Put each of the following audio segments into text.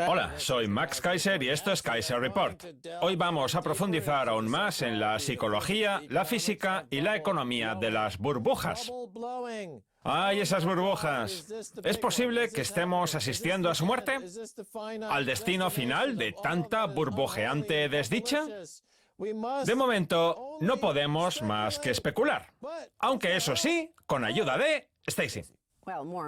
Hola, soy Max Kaiser y esto es Kaiser Report. Hoy vamos a profundizar aún más en la psicología, la física y la economía de las burbujas. ¡Ay, esas burbujas! ¿Es posible que estemos asistiendo a su muerte? ¿Al destino final de tanta burbujeante desdicha? De momento, no podemos más que especular. Aunque eso sí, con ayuda de Stacy.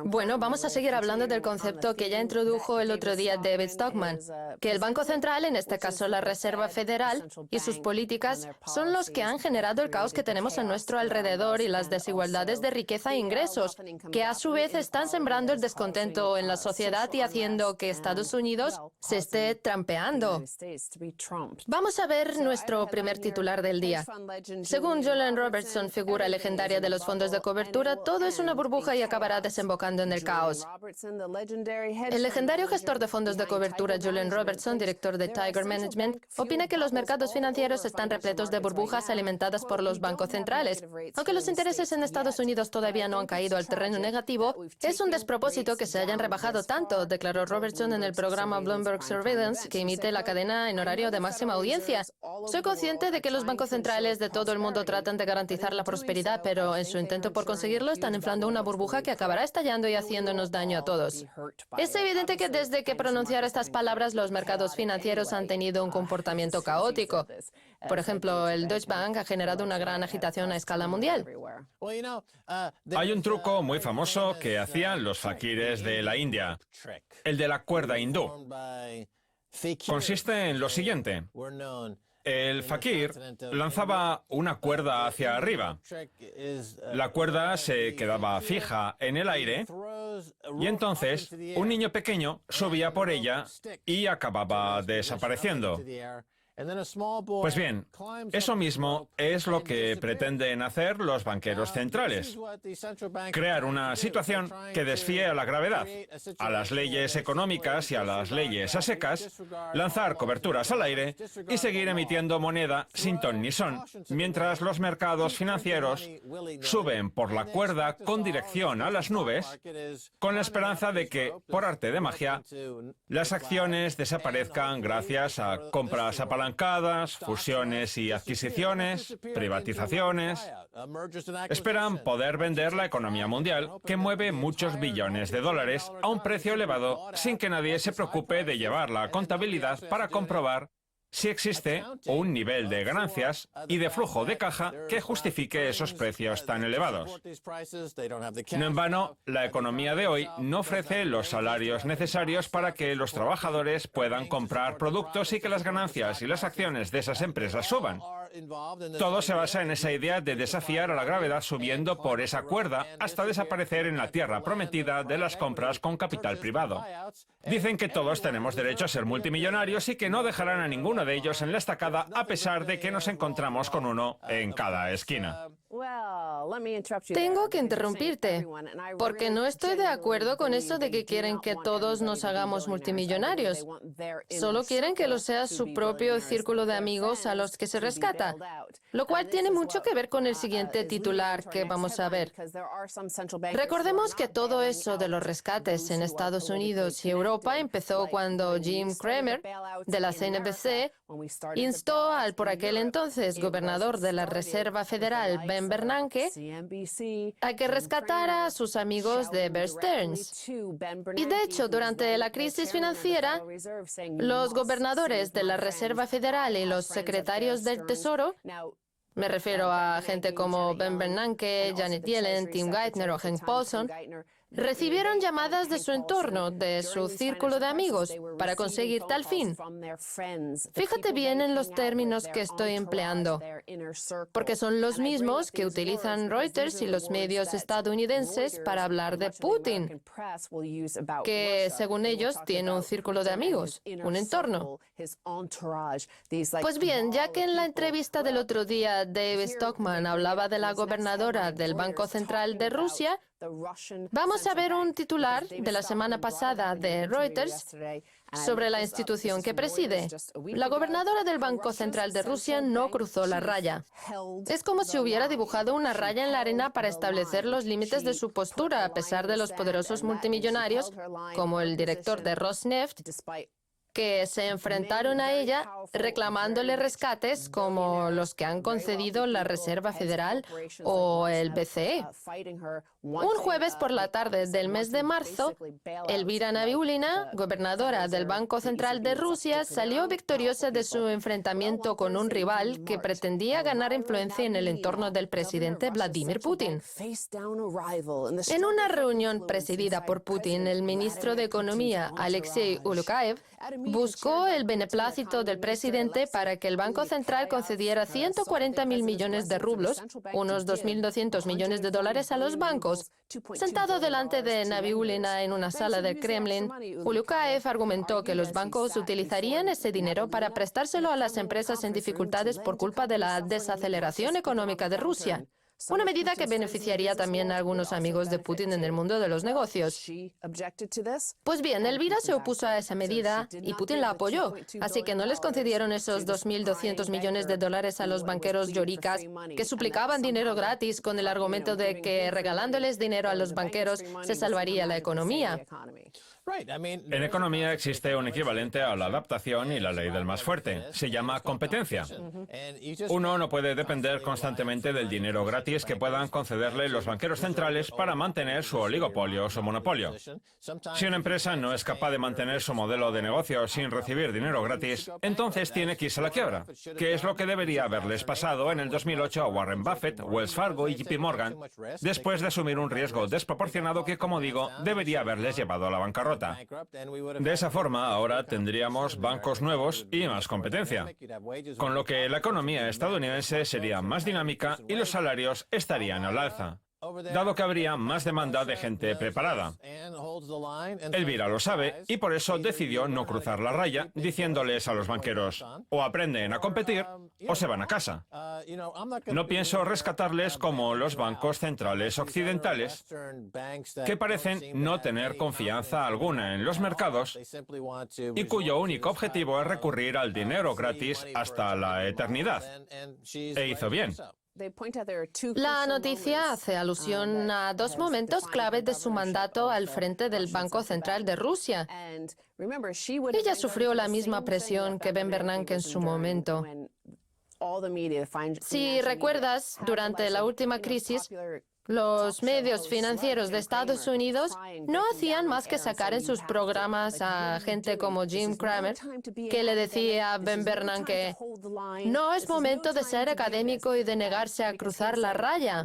Bueno, vamos a seguir hablando del concepto que ya introdujo el otro día David Stockman, que el Banco Central, en este caso la Reserva Federal, y sus políticas son los que han generado el caos que tenemos a nuestro alrededor y las desigualdades de riqueza e ingresos, que a su vez están sembrando el descontento en la sociedad y haciendo que Estados Unidos se esté trampeando. Vamos a ver nuestro primer titular del día. Según Julian Robertson, figura legendaria de los fondos de cobertura, todo es una burbuja y acabará desembocando en el caos. El legendario gestor de fondos de cobertura Julian Robertson, director de Tiger Management, opina que los mercados financieros están repletos de burbujas alimentadas por los bancos centrales. Aunque los intereses en Estados Unidos todavía no han caído al terreno negativo, es un despropósito que se hayan rebajado tanto, declaró Robertson en el programa Bloomberg Surveillance, que emite la cadena en horario de máxima audiencia. Soy consciente de que los bancos centrales de todo el mundo tratan de garantizar la prosperidad, pero en su intento por conseguirlo están inflando una burbuja que acabará estallando y haciéndonos daño a todos. Es evidente que desde que pronunciara estas palabras los mercados financieros han tenido un comportamiento caótico. Por ejemplo, el Deutsche Bank ha generado una gran agitación a escala mundial. Hay un truco muy famoso que hacían los fakires de la India, el de la cuerda hindú. Consiste en lo siguiente. El fakir lanzaba una cuerda hacia arriba. La cuerda se quedaba fija en el aire y entonces un niño pequeño subía por ella y acababa desapareciendo. Pues bien, eso mismo es lo que pretenden hacer los banqueros centrales. Crear una situación que desfíe a la gravedad, a las leyes económicas y a las leyes a secas, lanzar coberturas al aire y seguir emitiendo moneda sin ton ni son, mientras los mercados financieros suben por la cuerda con dirección a las nubes, con la esperanza de que, por arte de magia, las acciones desaparezcan gracias a compras apalancadas, fusiones y adquisiciones, privatizaciones. Esperan poder vender la economía mundial, que mueve muchos billones de dólares, a un precio elevado, sin que nadie se preocupe de llevar la contabilidad para comprobar si existe un nivel de ganancias y de flujo de caja que justifique esos precios tan elevados. No en vano, la economía de hoy no ofrece los salarios necesarios para que los trabajadores puedan comprar productos y que las ganancias y las acciones de esas empresas suban. Todo se basa en esa idea de desafiar a la gravedad subiendo por esa cuerda hasta desaparecer en la tierra prometida de las compras con capital privado. Dicen que todos tenemos derecho a ser multimillonarios y que no dejarán a ninguno de ellos en la estacada a pesar de que nos encontramos con uno en cada esquina. Tengo que interrumpirte, porque no estoy de acuerdo con eso de que quieren que todos nos hagamos multimillonarios. Solo quieren que lo sea su propio círculo de amigos a los que se rescata, lo cual tiene mucho que ver con el siguiente titular que vamos a ver. Recordemos que todo eso de los rescates en Estados Unidos y Europa empezó cuando Jim Cramer, de la CNBC, instó al por aquel entonces gobernador de la Reserva Federal, Ben Bernanke, a que rescatara a sus amigos de Bear Stearns. Y de hecho, durante la crisis financiera, los gobernadores de la Reserva Federal y los secretarios del Tesoro, me refiero a gente como Ben Bernanke, Janet Yellen, Tim Geithner o Hank Paulson, recibieron llamadas de su entorno, de su círculo de amigos, para conseguir tal fin. Fíjate bien en los términos que estoy empleando, porque son los mismos que utilizan Reuters y los medios estadounidenses para hablar de Putin, que, según ellos, tiene un círculo de amigos, un entorno. Pues bien, ya que en la entrevista del otro día David Stockman hablaba de la gobernadora del Banco Central de Rusia, Vamos a ver un titular de la semana pasada de Reuters sobre la institución que preside. La gobernadora del Banco Central de Rusia no cruzó la raya. Es como si hubiera dibujado una raya en la arena para establecer los límites de su postura, a pesar de los poderosos multimillonarios, como el director de Rosneft, que se enfrentaron a ella reclamándole rescates como los que han concedido la Reserva Federal o el BCE. Un jueves por la tarde del mes de marzo, Elvira Nabiullina, gobernadora del Banco Central de Rusia, salió victoriosa de su enfrentamiento con un rival que pretendía ganar influencia en el entorno del presidente Vladimir Putin. En una reunión presidida por Putin, el ministro de Economía, Alexei Ulukayev, buscó el beneplácito del presidente para que el Banco Central concediera 140.000 millones de rublos, unos 2.200 millones de dólares, a los bancos. Sentado delante de Nabiullina en una sala del Kremlin, Ulukayev argumentó que los bancos utilizarían ese dinero para prestárselo a las empresas en dificultades por culpa de la desaceleración económica de Rusia. Una medida que beneficiaría también a algunos amigos de Putin en el mundo de los negocios. Pues bien, Elvira se opuso a esa medida y Putin la apoyó, así que no les concedieron esos 2.200 millones de dólares a los banqueros lloricas que suplicaban dinero gratis con el argumento de que regalándoles dinero a los banqueros se salvaría la economía. En economía existe un equivalente a la adaptación y la ley del más fuerte. Se llama competencia. Uno no puede depender constantemente del dinero gratis que puedan concederle los banqueros centrales para mantener su oligopolio o su monopolio. Si una empresa no es capaz de mantener su modelo de negocio sin recibir dinero gratis, entonces tiene que irse a la quiebra, que es lo que debería haberles pasado en el 2008 a Warren Buffett, Wells Fargo y JP Morgan, después de asumir un riesgo desproporcionado que, como digo, debería haberles llevado a la bancarrota. De esa forma, ahora tendríamos bancos nuevos y más competencia, con lo que la economía estadounidense sería más dinámica y los salarios estarían al alza, dado que habría más demanda de gente preparada. Elvira lo sabe y por eso decidió no cruzar la raya, diciéndoles a los banqueros, o aprenden a competir o se van a casa. No pienso rescatarles como los bancos centrales occidentales, que parecen no tener confianza alguna en los mercados y cuyo único objetivo es recurrir al dinero gratis hasta la eternidad. E hizo bien. La noticia hace alusión a dos momentos claves de su mandato al frente del Banco Central de Rusia. Ella sufrió la misma presión que Ben Bernanke en su momento. Si recuerdas, durante la última crisis, los medios financieros de Estados Unidos no hacían más que sacar en sus programas a gente como Jim Cramer, que le decía a Ben Bernanke, no es momento de ser académico y de negarse a cruzar la raya.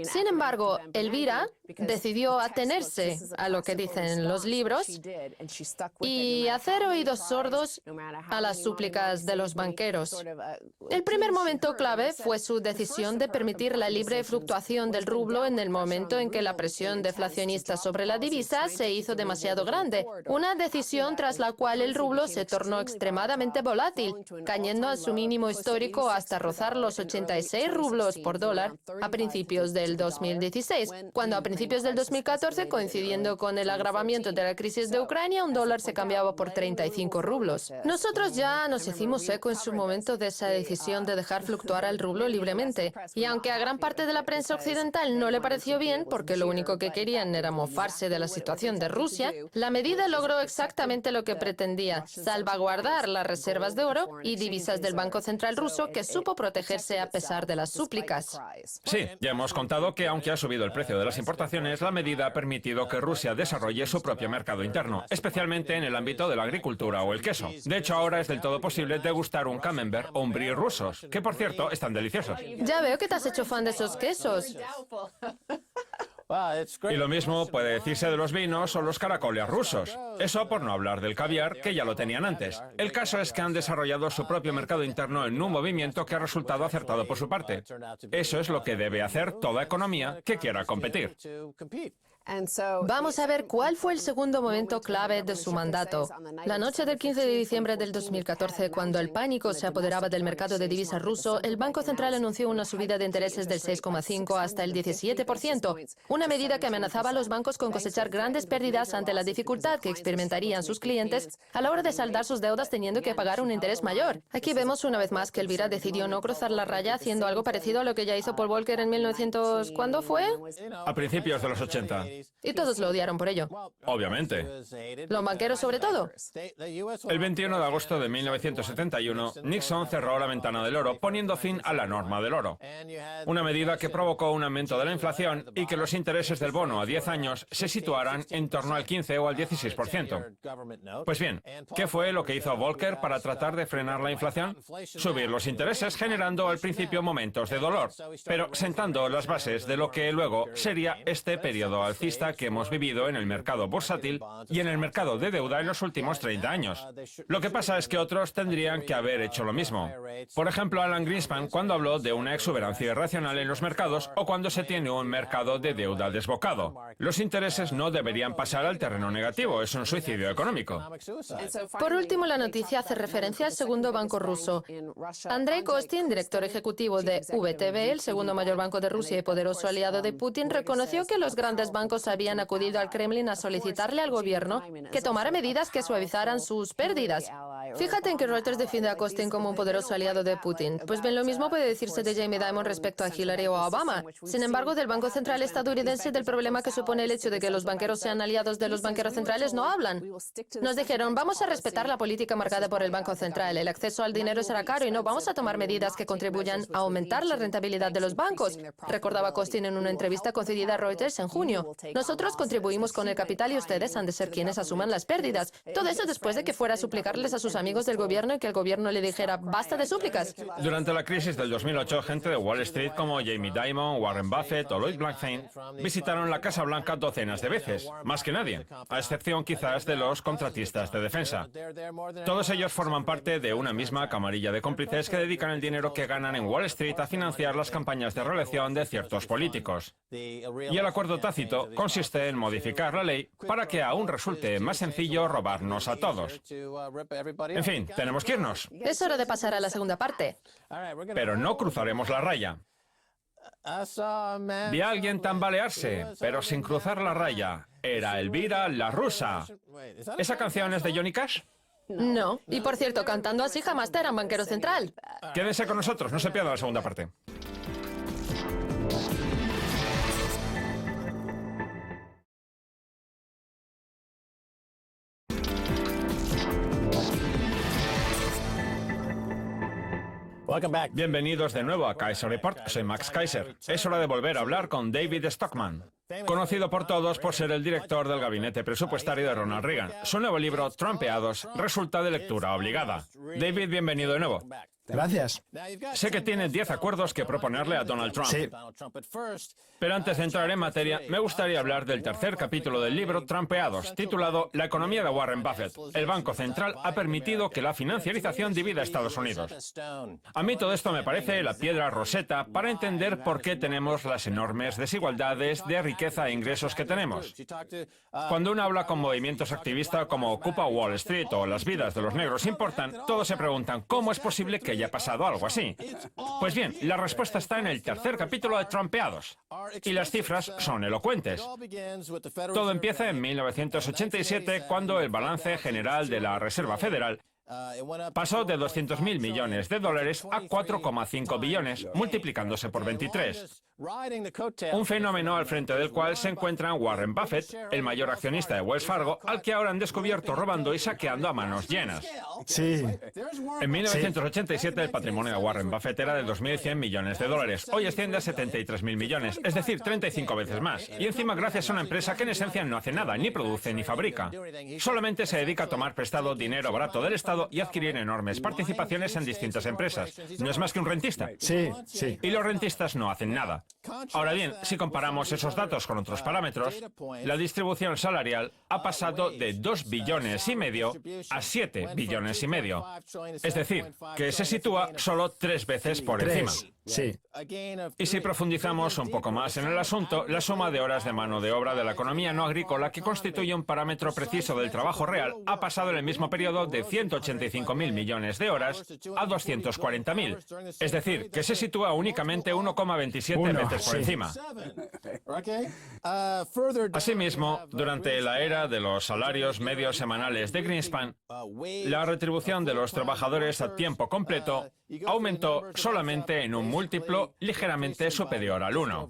Sin embargo, Elvira decidió atenerse a lo que dicen los libros y hacer oídos sordos a las súplicas de los banqueros. El primer momento clave fue su decisión de permitir la libre fluctuación del rublo en el momento en que la presión deflacionista sobre la divisa se hizo demasiado grande, una decisión tras la cual el rublo se tornó extremadamente volátil, cayendo a su mínimo histórico hasta rozar los 86 rublos por dólar a principios del 2016, cuando a principios del 2014, coincidiendo con el agravamiento de la crisis de Ucrania, un dólar se cambiaba por 35 rublos. Nosotros ya nos hicimos eco en su momento de esa decisión de dejar fluctuar al rublo libremente, y aunque a gran parte de la prensa occidental no le pareció bien, porque lo único que querían era mofarse de la situación de Rusia, la medida logró exactamente lo que pretendía, salvaguardar las reservas de oro y divisas del Banco Central ruso, que supo protegerse a pesar de las súplicas. Sí, ya hemos contado que aunque ha subido el precio de las importaciones, la medida ha permitido que Rusia desarrolle su propio mercado interno, especialmente en el ámbito de la agricultura o el queso. De hecho, ahora es del todo posible degustar un camembert o un brie rusos, que por cierto están deliciosos. Ya veo que te has hecho fan de esos quesos. Y lo mismo puede decirse de los vinos o los caracoles rusos. Eso por no hablar del caviar, que ya lo tenían antes. El caso es que han desarrollado su propio mercado interno en un movimiento que ha resultado acertado por su parte. Eso es lo que debe hacer toda economía que quiera competir. Vamos a ver cuál fue el segundo momento clave de su mandato. La noche del 15 de diciembre del 2014, cuando el pánico se apoderaba del mercado de divisas ruso, el Banco Central anunció una subida de intereses del 6,5 hasta el 17%, una medida que amenazaba a los bancos con cosechar grandes pérdidas ante la dificultad que experimentarían sus clientes a la hora de saldar sus deudas teniendo que pagar un interés mayor. Aquí vemos una vez más que Elvira decidió no cruzar la raya haciendo algo parecido a lo que ya hizo Paul Volcker en 1900... ¿Cuándo fue? A principios de los 80. Y todos lo odiaron por ello. Obviamente. Los banqueros sobre todo. El 21 de agosto de 1971, Nixon cerró la ventana del oro, poniendo fin a la norma del oro. Una medida que provocó un aumento de la inflación y que los intereses del bono a 10 años se situaran en torno al 15 o al 16%. Pues bien, ¿qué fue lo que hizo Volcker para tratar de frenar la inflación? Subir los intereses, generando al principio momentos de dolor, pero sentando las bases de lo que luego sería este periodo alcista que hemos vivido en el mercado bursátil y en el mercado de deuda en los últimos 30 años. Lo que pasa es que otros tendrían que haber hecho lo mismo. Por ejemplo, Alan Greenspan cuando habló de una exuberancia irracional en los mercados o cuando se tiene un mercado de deuda desbocado. Los intereses no deberían pasar al terreno negativo, es un suicidio económico. Por último, la noticia hace referencia al segundo banco ruso. Andrei Kostin, director ejecutivo de VTB, el segundo mayor banco de Rusia y poderoso aliado de Putin, reconoció que los grandes bancos habían acudido al Kremlin a solicitarle al gobierno que tomara medidas que suavizaran sus pérdidas. Fíjate en que Reuters defiende a Kostin como un poderoso aliado de Putin. Pues bien, lo mismo puede decirse de Jamie Dimon respecto a Hillary o a Obama. Sin embargo, del Banco Central estadounidense, del problema que supone el hecho de que los banqueros sean aliados de los banqueros centrales, no hablan. Nos dijeron, vamos a respetar la política marcada por el Banco Central. El acceso al dinero será caro y no vamos a tomar medidas que contribuyan a aumentar la rentabilidad de los bancos, recordaba Kostin en una entrevista concedida a Reuters en junio. Nosotros contribuimos con el capital y ustedes han de ser quienes asuman las pérdidas. Todo eso después de que fuera a suplicarles a sus amigos del gobierno y que el gobierno le dijera, basta de súplicas. Durante la crisis del 2008, gente de Wall Street como Jamie Dimon, Warren Buffett o Lloyd Blankfein visitaron la Casa Blanca docenas de veces, más que nadie, a excepción quizás de los contratistas de defensa. Todos ellos forman parte de una misma camarilla de cómplices que dedican el dinero que ganan en Wall Street a financiar las campañas de reelección de ciertos políticos. Y el acuerdo tácito consiste en modificar la ley para que aún resulte más sencillo robarnos a todos. En fin, tenemos que irnos. Es hora de pasar a la segunda parte. Pero no cruzaremos la raya. Vi a alguien tambalearse, pero sin cruzar la raya. Era Elvira la rusa. ¿Esa canción es de Johnny Cash? No. Y por cierto, cantando así jamás te eran banquero central. Quédense con nosotros, no se pierda la segunda parte. Bienvenidos de nuevo a Kaiser Report. Soy Max Kaiser. Es hora de volver a hablar con David Stockman, conocido por todos por ser el director del gabinete presupuestario de Ronald Reagan. Su nuevo libro, Trumpeados, resulta de lectura obligada. David, bienvenido de nuevo. Gracias. Sé que tiene 10 acuerdos que proponerle a Donald Trump. Sí. Pero antes de entrar en materia, me gustaría hablar del tercer capítulo del libro Trumpeados, titulado La economía de Warren Buffett. El Banco Central ha permitido que la financiarización divida a Estados Unidos. A mí todo esto me parece la piedra roseta para entender por qué tenemos las enormes desigualdades de riqueza e ingresos que tenemos. Cuando uno habla con movimientos activistas como Ocupa Wall Street o Las vidas de los negros importan, todos se preguntan cómo es posible que haya pasado algo así. Pues bien, la respuesta está en el tercer capítulo de Trumpeados. Y las cifras son elocuentes. Todo empieza en 1987, cuando el balance general de la Reserva Federal pasó de 200.000 millones de dólares a 4,5 billones, multiplicándose por 23. Un fenómeno al frente del cual se encuentra Warren Buffett, el mayor accionista de Wells Fargo, al que ahora han descubierto robando y saqueando a manos llenas. Sí. En 1987 el patrimonio de Warren Buffett era de 2.100 millones de dólares. Hoy asciende a 73.000 millones, es decir, 35 veces más. Y encima gracias a una empresa que en esencia no hace nada, ni produce ni fabrica. Solamente se dedica a tomar prestado dinero barato del Estado y adquirir enormes participaciones en distintas empresas. No es más que un rentista. Sí, sí. Y los rentistas no hacen nada. Ahora bien, si comparamos esos datos con otros parámetros, la distribución salarial ha pasado de 2,5 billones a 7,5 billones. Es decir, que se sitúa solo 3 veces por encima. Sí. Y si profundizamos un poco más en el asunto, la suma de horas de mano de obra de la economía no agrícola, que constituye un parámetro preciso del trabajo real, ha pasado en el mismo periodo de 185.000 millones de horas a 240.000. Es decir, que se sitúa únicamente 1,27 veces por encima. Asimismo, durante la era de los salarios medios semanales de Greenspan, la retribución de los trabajadores a tiempo completo aumentó solamente en un múltiplo ligeramente superior al 1.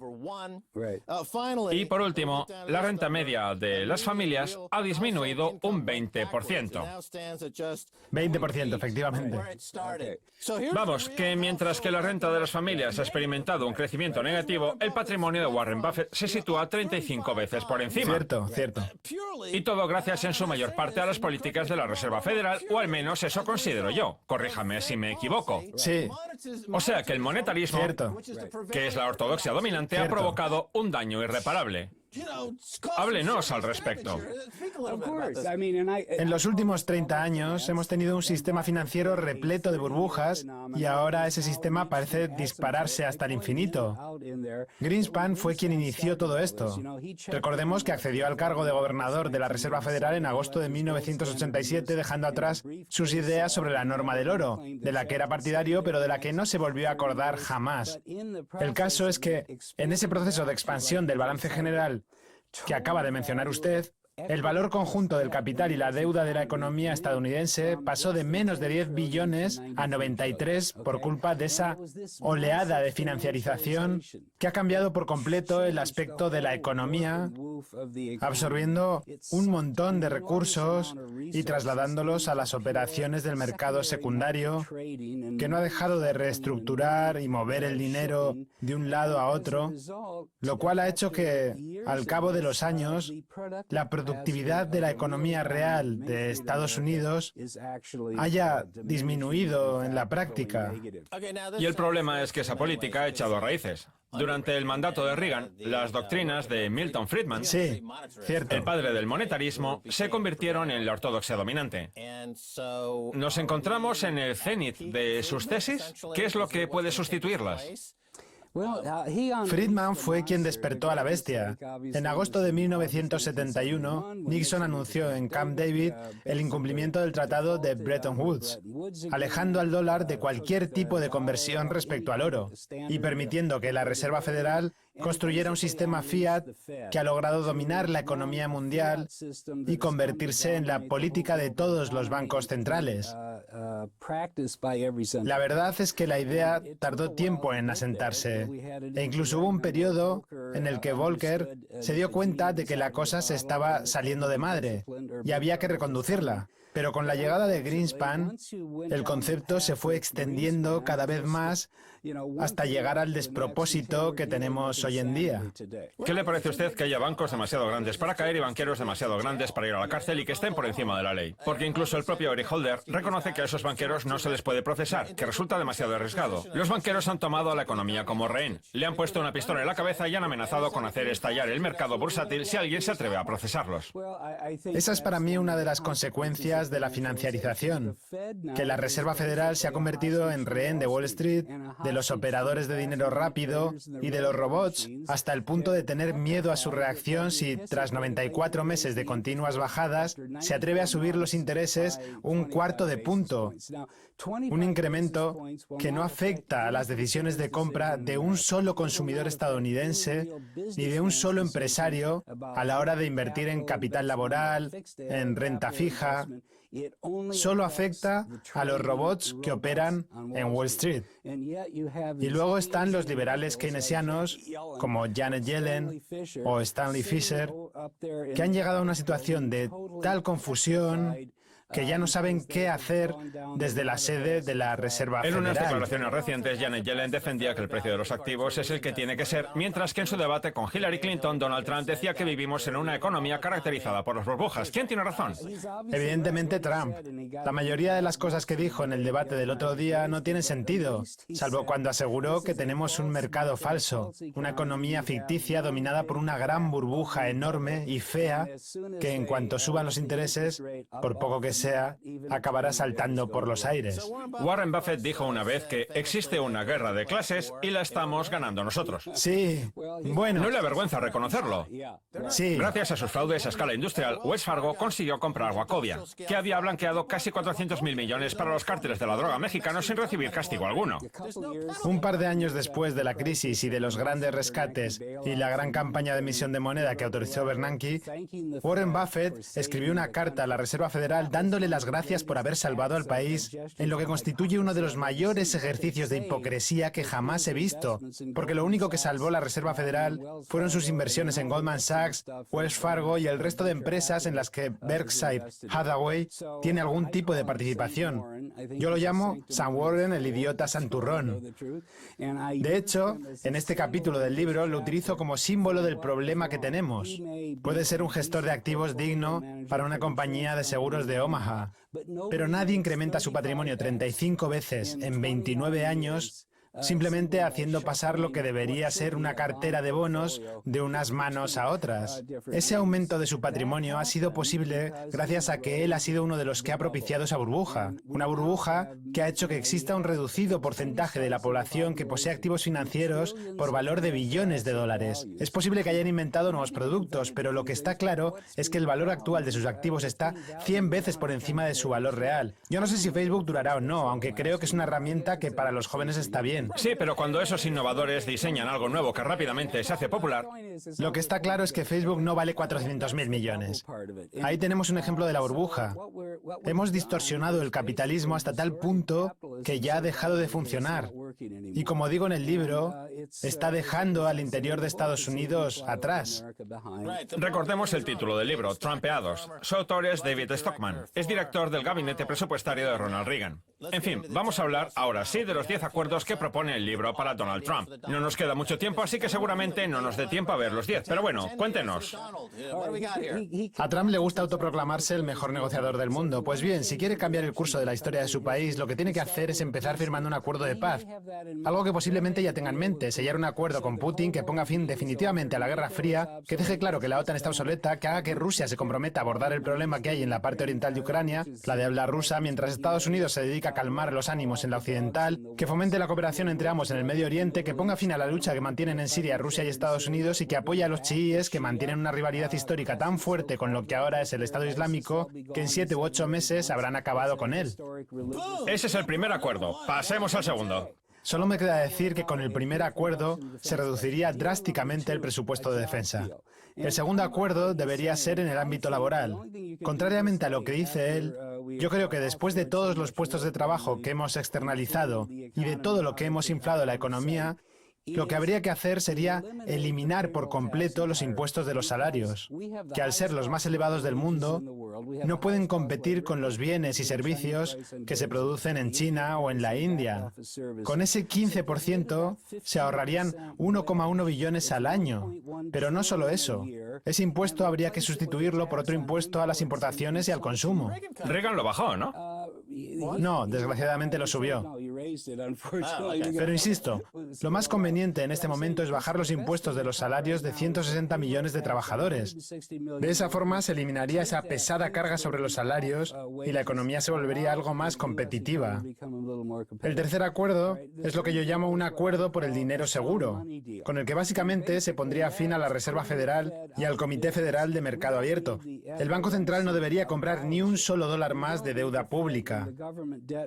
Y por último, la renta media de las familias ha disminuido un 20%. 20%, efectivamente. Vamos, que mientras que la renta de las familias ha experimentado un crecimiento negativo, el patrimonio de Warren Buffett se sitúa 35 veces por encima. Cierto, cierto. Y todo gracias en su mayor parte a las políticas de la Reserva Federal, o al menos eso considero yo. Corríjame si me equivoco. Sí. O sea que el monetarismo, Cierto. que es la ortodoxia dominante, ha provocado un daño irreparable. Háblenos al respecto. En los últimos 30 años hemos tenido un sistema financiero repleto de burbujas y ahora ese sistema parece dispararse hasta el infinito. Greenspan fue quien inició todo esto. Recordemos que accedió al cargo de gobernador de la Reserva Federal en agosto de 1987, dejando atrás sus ideas sobre la norma del oro, de la que era partidario, pero de la que no se volvió a acordar jamás. El caso es que, en ese proceso de expansión del balance general que acaba de mencionar usted, el valor conjunto del capital y la deuda de la economía estadounidense pasó de menos de 10 billones a 93 por culpa de esa oleada de financiarización que ha cambiado por completo el aspecto de la economía, absorbiendo un montón de recursos y trasladándolos a las operaciones del mercado secundario, que no ha dejado de reestructurar y mover el dinero de un lado a otro, lo cual ha hecho que, al cabo de los años, la productividad de la economía real de Estados Unidos haya disminuido en la práctica. Y el problema es que esa política ha echado raíces. Durante el mandato de Reagan, las doctrinas de Milton Friedman, Sí, cierto. el padre del monetarismo, se convirtieron en la ortodoxia dominante. ¿Nos encontramos en el cenit de sus tesis? ¿Qué es lo que puede sustituirlas? Friedman fue quien despertó a la bestia. En agosto de 1971, Nixon anunció en Camp David el incumplimiento del tratado de Bretton Woods, alejando al dólar de cualquier tipo de conversión respecto al oro y permitiendo que la Reserva Federal construyera un sistema fiat que ha logrado dominar la economía mundial y convertirse en la política de todos los bancos centrales. La verdad es que la idea tardó tiempo en asentarse, e incluso hubo un periodo en el que Volcker se dio cuenta de que la cosa se estaba saliendo de madre y había que reconducirla. Pero con la llegada de Greenspan, el concepto se fue extendiendo cada vez más hasta llegar al despropósito que tenemos hoy en día. ¿Qué le parece a usted que haya bancos demasiado grandes para caer y banqueros demasiado grandes para ir a la cárcel y que estén por encima de la ley? Porque incluso el propio Eric Holder reconoce que a esos banqueros no se les puede procesar, que resulta demasiado arriesgado. Los banqueros han tomado a la economía como rehén, le han puesto una pistola en la cabeza y han amenazado con hacer estallar el mercado bursátil si alguien se atreve a procesarlos. Esa es para mí una de las consecuencias de la financiarización, que la Reserva Federal se ha convertido en rehén de Wall Street, de los operadores de dinero rápido y de los robots, hasta el punto de tener miedo a su reacción si, tras 94 meses de continuas bajadas, se atreve a subir los intereses un cuarto de punto. Un incremento que no afecta a las decisiones de compra de un solo consumidor estadounidense ni de un solo empresario a la hora de invertir en capital laboral, en renta fija. Solo afecta a los robots que operan en Wall Street. Y luego están los liberales keynesianos como Janet Yellen o Stanley Fischer, que han llegado a una situación de tal confusión que ya no saben qué hacer desde la sede de la Reserva En unas Federal. declaraciones recientes, Janet Yellen defendía que el precio de los activos es el que tiene que ser, mientras que en su debate con Hillary Clinton, Donald Trump decía que vivimos en una economía caracterizada por las burbujas. ¿Quién tiene razón? Evidentemente Trump. La mayoría de las cosas que dijo en el debate del otro día no tienen sentido, salvo cuando aseguró que tenemos un mercado falso, una economía ficticia dominada por una gran burbuja enorme y fea que en cuanto suban los intereses, por poco que sea, acabará saltando por los aires. Warren Buffett dijo una vez que existe una guerra de clases y la estamos ganando nosotros. Sí, bueno, No le avergüenza reconocerlo. sí. Gracias a sus fraudes a escala industrial, Wells Fargo consiguió comprar Wachovia, que había blanqueado casi 400.000 millones para los cárteles de la droga mexicanos sin recibir castigo alguno. Un par de años después de la crisis y de los grandes rescates y la gran campaña de emisión de moneda que autorizó Bernanke, Warren Buffett escribió una carta a la Reserva Federal dándole las gracias por haber salvado al país en lo que constituye uno de los mayores ejercicios de hipocresía que jamás he visto, porque lo único que salvó la Reserva Federal fueron sus inversiones en Goldman Sachs, Wells Fargo y el resto de empresas en las que Berkshire Hathaway tiene algún tipo de participación. Yo lo llamo Sam Warren, el idiota santurrón. De hecho, en este capítulo del libro lo utilizo como símbolo del problema que tenemos. Puede ser un gestor de activos digno para una compañía de seguros de Omaha, pero nadie incrementa su patrimonio 35 veces en 29 años simplemente haciendo pasar lo que debería ser una cartera de bonos de unas manos a otras. Ese aumento de su patrimonio ha sido posible gracias a que él ha sido uno de los que ha propiciado esa burbuja. Una burbuja que ha hecho que exista un reducido porcentaje de la población que posee activos financieros por valor de billones de dólares. Es posible que hayan inventado nuevos productos, pero lo que está claro es que el valor actual de sus activos está 100 veces por encima de su valor real. Yo no sé si Facebook durará o no, aunque creo que es una herramienta que para los jóvenes está bien. Sí, pero cuando esos innovadores diseñan algo nuevo que rápidamente se hace popular, Lo que está claro es que Facebook no vale 400.000 millones. Ahí tenemos un ejemplo de la burbuja. Hemos distorsionado el capitalismo hasta tal punto que ya ha dejado de funcionar. Y como digo en el libro, está dejando al interior de Estados Unidos atrás. recordemos el título del libro, Trumpeados. Su autor es David Stockman. Es director del gabinete presupuestario de Ronald Reagan. En fin, vamos a hablar ahora sí de los 10 acuerdos que propone el libro para Donald Trump. No nos queda mucho tiempo, así que seguramente no nos dé tiempo a ver los 10. Pero bueno, cuéntenos. A Trump le gusta autoproclamarse el mejor negociador del mundo. Pues bien, si quiere cambiar el curso de la historia de su país, lo que tiene que hacer es empezar firmando un acuerdo de paz. Algo que posiblemente ya tenga en mente, sellar un acuerdo con Putin que ponga fin definitivamente a la Guerra Fría, que deje claro que la OTAN está obsoleta, que haga que Rusia se comprometa a abordar el problema que hay en la parte oriental de Ucrania, la de habla rusa, mientras Estados Unidos se dedica a calmar los ánimos en la occidental, que fomente la cooperación entre ambos en el Medio Oriente, que ponga fin a la lucha que mantienen en Siria Rusia y Estados Unidos y que apoye a los chiíes que mantienen una rivalidad histórica tan fuerte con lo que ahora es el Estado Islámico que en 7 u 8 meses habrán acabado con él. Ese es el primer acuerdo. Pasemos al segundo. Solo me queda decir que con el primer acuerdo se reduciría drásticamente el presupuesto de defensa. El segundo acuerdo debería ser en el ámbito laboral. Contrariamente a lo que dice él, yo creo que después de todos los puestos de trabajo que hemos externalizado y de todo lo que hemos inflado la economía, lo que habría que hacer sería eliminar por completo los impuestos de los salarios, que al ser los más elevados del mundo, no pueden competir con los bienes y servicios que se producen en China o en la India. Con ese 15% se ahorrarían 1,1 billones al año. Pero no solo eso. Ese impuesto habría que sustituirlo por otro impuesto a las importaciones y al consumo. Reagan lo bajó, ¿no? No, desgraciadamente lo subió. Pero insisto, lo más conveniente en este momento es bajar los impuestos de los salarios de 160 millones de trabajadores. De esa forma se eliminaría esa pesada carga sobre los salarios y la economía se volvería algo más competitiva. El tercer acuerdo es lo que yo llamo un acuerdo por el dinero seguro, con el que básicamente se pondría fin a la Reserva Federal y al Comité Federal de Mercado Abierto. El Banco Central no debería comprar ni un solo dólar más de deuda pública.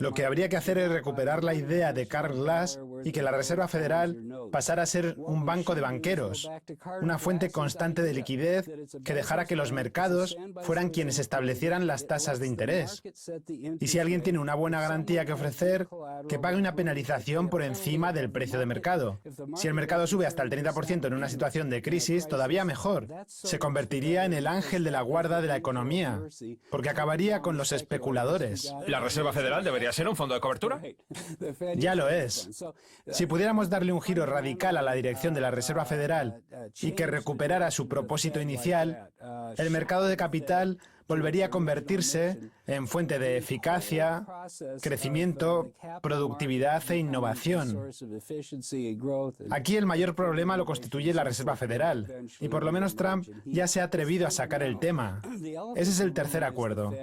Lo que habría que hacer es recuperar la idea de Karl Glass y que la Reserva Federal pasara a ser un banco de banqueros, una fuente constante de liquidez que dejara que los mercados fueran quienes establecieran las tasas de interés. Y si alguien tiene una buena garantía que ofrecer, que pague una penalización por encima del precio de mercado. Si el mercado sube hasta el 30% en una situación de crisis, todavía mejor. Se convertiría en el ángel de la guarda de la economía, porque acabaría con los especuladores. ¿La Reserva Federal debería ser un fondo de cobertura? Ya lo es. Si pudiéramos darle un giro radical a la dirección de la Reserva Federal y que recuperara su propósito inicial, el mercado de capital volvería a convertirse en fuente de eficacia, crecimiento, productividad e innovación. Aquí el mayor problema lo constituye la Reserva Federal, y por lo menos Trump ya se ha atrevido a sacar el tema. Ese es el tercer acuerdo.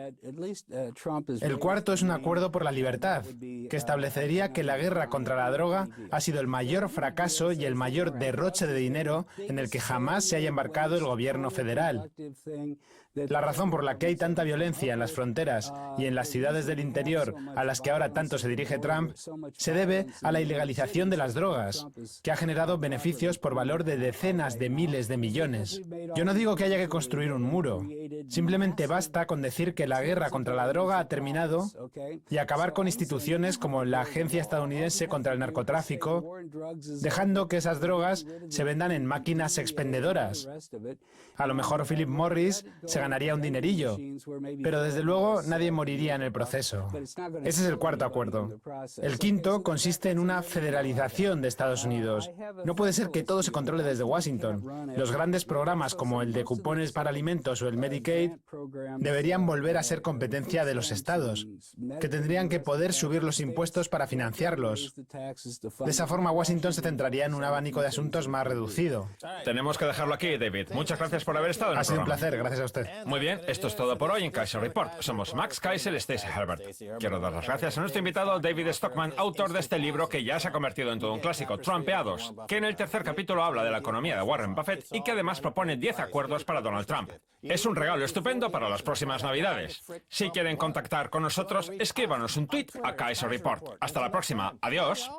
El cuarto es un acuerdo por la libertad, que establecería que la guerra contra la droga ha sido el mayor fracaso y el mayor derroche de dinero en el que jamás se haya embarcado el gobierno federal. La razón por la que hay tanta violencia en las fronteras y en las ciudades del interior a las que ahora tanto se dirige Trump se debe a la ilegalización de las drogas, que ha generado beneficios por valor de decenas de miles de millones. Yo no digo que haya que construir un muro. Simplemente basta con decir que la guerra contra la droga ha terminado y acabar con instituciones como la Agencia Estadounidense contra el Narcotráfico, dejando que esas drogas se vendan en máquinas expendedoras. A lo mejor Philip Morris se ganaría un dinerillo, pero desde luego nadie moriría en el proceso. Ese es el cuarto acuerdo. El quinto consiste en una federalización de Estados Unidos. No puede ser que todo se controle desde Washington. Los grandes programas como el de cupones para alimentos o el Medicaid deberían volver a ser competencia de los estados, que tendrían que poder subir los impuestos para financiarlos. De esa forma, Washington se centraría en un abanico de asuntos más reducido. Tenemos que dejarlo aquí, David. Muchas gracias por haber estado en el Ha sido un programa. placer, gracias a usted. Muy bien, esto es todo por hoy en Kaiser Report. Somos Max Kaiser y Stacey Herbert. Quiero dar las gracias a nuestro invitado David Stockman, autor de este libro que ya se ha convertido en todo un clásico, Trumpeados, que en el tercer capítulo habla de la economía de Warren Buffett y que además propone 10 acuerdos para Donald Trump. Es un regalo estupendo para las próximas Navidades. Si quieren contactar con nosotros, escríbanos un tweet a Kaiser Report. Hasta la próxima. Adiós.